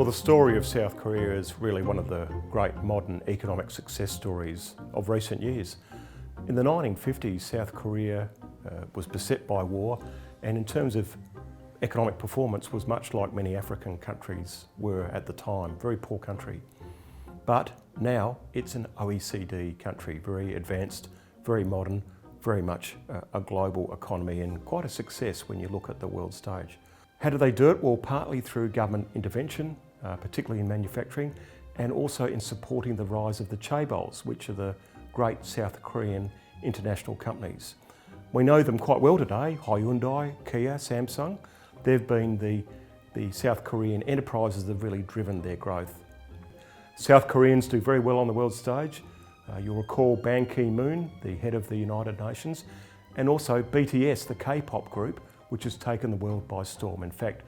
Well, the story of South Korea is really one of the great modern economic success stories of recent years. In the 1950s, South Korea was beset by war, and in terms of economic performance was much like many African countries were at the time, very poor country. But now it's an OECD country, very advanced, very modern, very much a global economy and quite a success when you look at the world stage. How do they do it? Well, partly through government intervention, particularly in manufacturing, and also in supporting the rise of the chaebols, which are the great South Korean international companies. We know them quite well today: Hyundai, Kia, Samsung. They've been the South Korean enterprises that have really driven their growth. South Koreans do very well on the world stage. You'll recall Ban Ki-moon, the head of the United Nations, and also BTS, the K-pop group, which has taken the world by storm. In fact,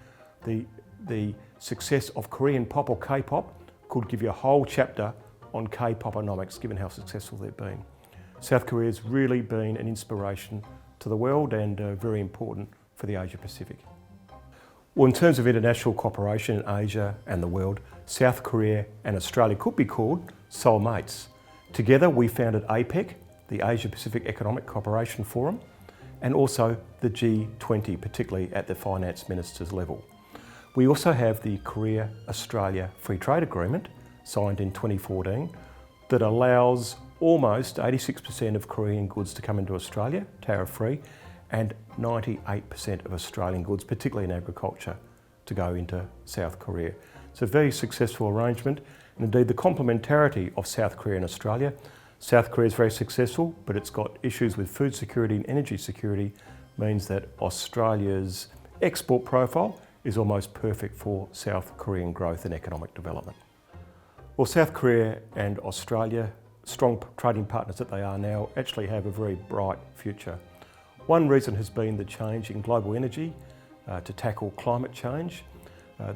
the success of Korean pop or K-pop could give you a whole chapter on K-poponomics, given how successful they've been. South Korea has really been an inspiration to the world and very important for the Asia Pacific. Well, in terms of international cooperation in Asia and the world, South Korea and Australia could be called soulmates. Together we founded APEC, the Asia Pacific Economic Cooperation Forum, and also the G20, particularly at the finance ministers level. We also have the Korea-Australia Free Trade Agreement, signed in 2014, that allows almost 86% of Korean goods to come into Australia, tariff-free, and 98% of Australian goods, particularly in agriculture, to go into South Korea. It's a very successful arrangement, and indeed the complementarity of South Korea and Australia. South Korea is very successful, but it's got issues with food security and energy security, means that Australia's export profile is almost perfect for South Korean growth and economic development. Well, South Korea and Australia, strong trading partners that they are now, actually have a very bright future. One reason has been the change in global energy to tackle climate change.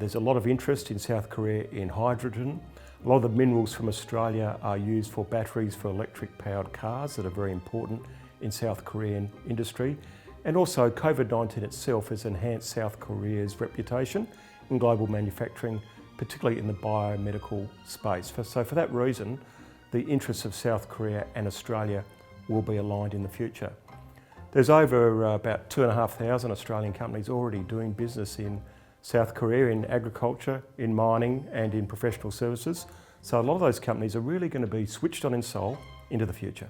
There's a lot of interest in South Korea in hydrogen. A lot of the minerals from Australia are used for batteries for electric powered cars that are very important in South Korean industry. And also COVID-19 itself has enhanced South Korea's reputation in global manufacturing, particularly in the biomedical space. So for that reason, the interests of South Korea and Australia will be aligned in the future. There's over about 2,500 Australian companies already doing business in South Korea in agriculture, in mining and in professional services. So a lot of those companies are really going to be switched on in Seoul into the future.